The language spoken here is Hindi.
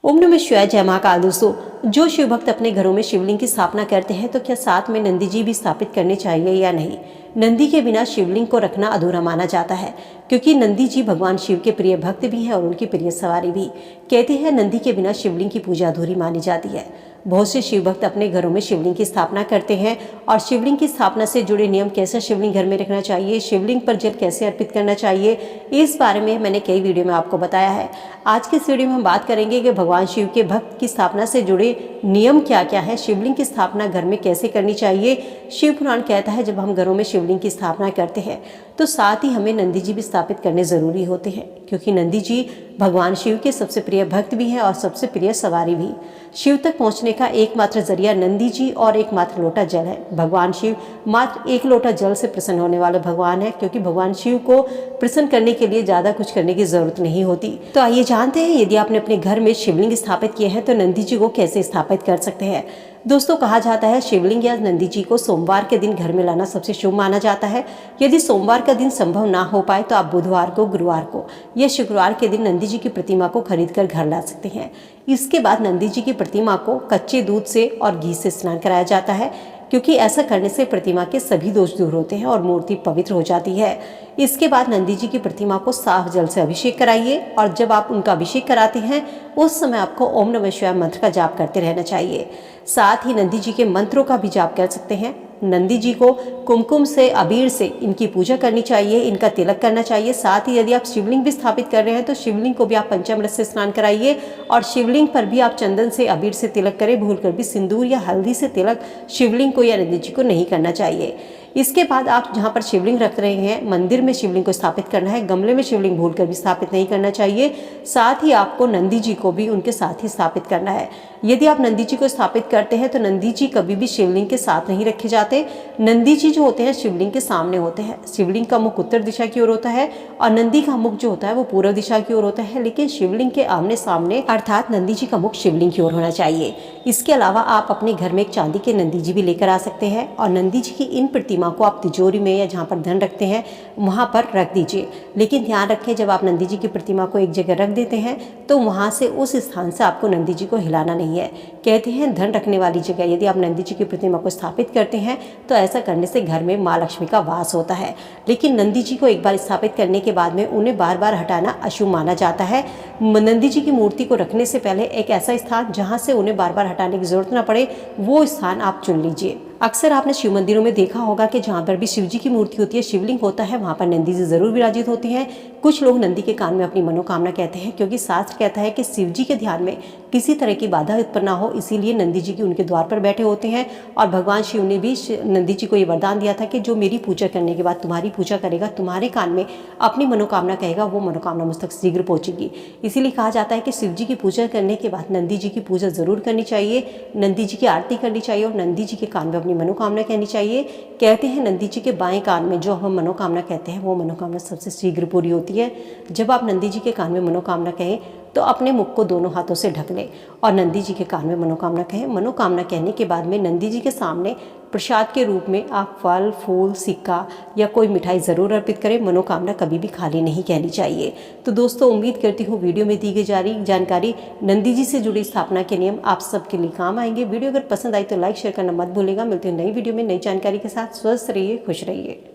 ओम नमः शिवाय। जय महाकाल। दोस्तों, जो शिव भक्त अपने घरों में शिवलिंग की स्थापना करते हैं तो क्या साथ में नंदी जी भी स्थापित करने चाहिए या नहीं? नंदी के बिना शिवलिंग को रखना अधूरा माना जाता है, क्योंकि नंदी जी भगवान शिव के प्रिय भक्त भी हैं और उनकी प्रिय सवारी भी। कहते हैं नंदी के बिना शिवलिंग की पूजा अधूरी मानी जाती है। बहुत से शिव भक्त अपने घरों में शिवलिंग की स्थापना करते हैं और शिवलिंग की स्थापना से जुड़े नियम, कैसा शिवलिंग घर में रखना चाहिए, शिवलिंग पर जल कैसे अर्पित करना चाहिए, इस बारे में मैंने कई वीडियो में आपको बताया है। आज के इस वीडियो में हम बात करेंगे कि भगवान शिव के भक्त की स्थापना से जुड़े नियम क्या क्या है, शिवलिंग की स्थापना घर में कैसे करनी चाहिए। शिव पुराण कहता है जब हम घरों में शिवलिंग की स्थापना करते हैं तो साथ ही हमें नंदी जी भी स्थापित करने जरूरी होते हैं, क्योंकि नंदी जी भगवान शिव के सबसे प्रिय भक्त भी हैं और सबसे प्रिय सवारी भी। शिव तक पहुंचने का एकमात्र जरिया नंदी जी और एकमात्र लोटा जल है। भगवान शिव मात्र एक लोटा जल से प्रसन्न होने वाले भगवान है, क्योंकि भगवान शिव को प्रसन्न करने के लिए ज्यादा कुछ करने की जरूरत नहीं होती। तो आइए जानते हैं, यदि आपने अपने घर में शिवलिंग स्थापित किए हैं तो नंदी जी को कैसे स्थापित कर सकते हैं। दोस्तों, कहा जाता है शिवलिंग या नंदी जी को सोमवार के दिन घर में लाना सबसे शुभ माना जाता है। यदि सोमवार का दिन संभव ना हो पाए तो आप बुधवार को, गुरुवार को या शुक्रवार के दिन नंदी जी की प्रतिमा को खरीद कर घर ला सकते हैं। इसके बाद नंदी जी की प्रतिमा को कच्चे दूध से और घी से स्नान कराया जाता है, क्योंकि ऐसा करने से प्रतिमा के सभी दोष दूर होते हैं और मूर्ति पवित्र हो जाती है। इसके बाद नंदी जी की प्रतिमा को साफ जल से अभिषेक कराइए और जब आप उनका अभिषेक कराते हैं उस समय आपको ओम नमः शिवाय मंत्र का जाप करते रहना चाहिए। साथ ही नंदी जी के मंत्रों का भी जाप कर सकते हैं। नंदी जी को कुमकुम से, अबीर से इनकी पूजा करनी चाहिए, इनका तिलक करना चाहिए। साथ ही यदि आप शिवलिंग भी स्थापित कर रहे हैं तो शिवलिंग को भी आप पंचामृत से स्नान कराइए और शिवलिंग पर भी आप चंदन से, अबीर से तिलक करें। भूलकर भी सिंदूर या हल्दी से तिलक शिवलिंग को या नंदी जी को नहीं करना चाहिए। इसके बाद आप जहाँ पर शिवलिंग रख रहे हैं, मंदिर में शिवलिंग को स्थापित करना है। गमले में शिवलिंग भूलकर भी स्थापित नहीं करना चाहिए। साथ ही आपको नंदी जी को भी उनके साथ ही स्थापित करना है। यदि आप नंदी जी को स्थापित करते हैं तो नंदी जी कभी भी शिवलिंग के साथ नहीं रखे जाते। नंदी जी जो होते हैं शिवलिंग के सामने होते हैं। शिवलिंग का मुख उत्तर दिशा की ओर होता है और नंदी का मुख जो होता है वो पूर्व दिशा की ओर होता है, लेकिन शिवलिंग के आमने सामने, अर्थात नंदी जी का मुख शिवलिंग की ओर होना चाहिए। इसके अलावा आप अपने घर में एक चांदी के नंदी जी भी लेकर आ सकते हैं और नंदी जी की इन प्रतिमा को आप तिजोरी में या जहाँ पर धन रखते हैं वहाँ पर रख दीजिए। लेकिन ध्यान रखें, जब आप नंदी जी की प्रतिमा को एक जगह रख देते हैं तो वहाँ से, उस स्थान से आपको नंदी जी को हिलाना नहीं है। कहते हैं धन रखने वाली जगह यदि आप नंदी जी की प्रतिमा को स्थापित करते हैं तो ऐसा करने से घर में माँ लक्ष्मी का वास होता है। लेकिन नंदी जी को एक बार स्थापित करने के बाद में उन्हें बार बार हटाना अशुभ माना जाता है। नंदी जी की मूर्ति को रखने से पहले एक ऐसा स्थान जहाँ से उन्हें बार बार हटाने की जरूरत न पड़े, वो स्थान आप चुन लीजिए। अक्सर आपने शिव मंदिरों में देखा होगा कि जहाँ पर भी शिव जी की मूर्ति होती है, शिवलिंग होता है, वहाँ पर नंदी जी जरूर विराजित होती हैं। कुछ लोग नंदी के कान में अपनी मनोकामना कहते हैं, क्योंकि शास्त्र कहता है कि शिव जी के ध्यान में किसी तरह की बाधा उत्पन्न ना हो, इसीलिए नंदी जी की उनके द्वार पर बैठे होते हैं। और भगवान शिव ने भी नंदी जी को ये वरदान दिया था कि जो मेरी पूजा करने के बाद तुम्हारी पूजा करेगा, तुम्हारे कान में अपनी मनोकामना कहेगा, वो मनोकामना मुझ तक शीघ्र पहुंचेगी। इसीलिए कहा जाता है कि शिव जी की पूजा करने के बाद नंदी जी की पूजा जरूर करनी चाहिए, नंदी जी की आरती करनी चाहिए और नंदी जी के कान में अपनी मनोकामना कहनी चाहिए। कहते हैं नंदी जी के बाएं कान में जो हम मनोकामना कहते हैं वो मनोकामना सबसे शीघ्र पूरी होती है। जब आप नंदी जी के कान में मनोकामना कहें तो अपने मुख को दोनों हाथों से ढक लें और नंदी जी के कान में मनोकामना कहें। मनोकामना कहने के बाद में नंदी जी के सामने प्रसाद के रूप में आप फल, फूल, सिक्का या कोई मिठाई ज़रूर अर्पित करें। मनोकामना कभी भी खाली नहीं कहनी चाहिए। तो दोस्तों, उम्मीद करती हूँ वीडियो में दी गई जा रही जानकारी नंदी जी से जुड़ी स्थापना के नियम आप सबके लिए काम आएंगे। वीडियो अगर पसंद आई तो लाइक शेयर करना मत भूलिएगा। मिलते हैं नई वीडियो में नई जानकारी के साथ। स्वस्थ रहिए, खुश रहिए।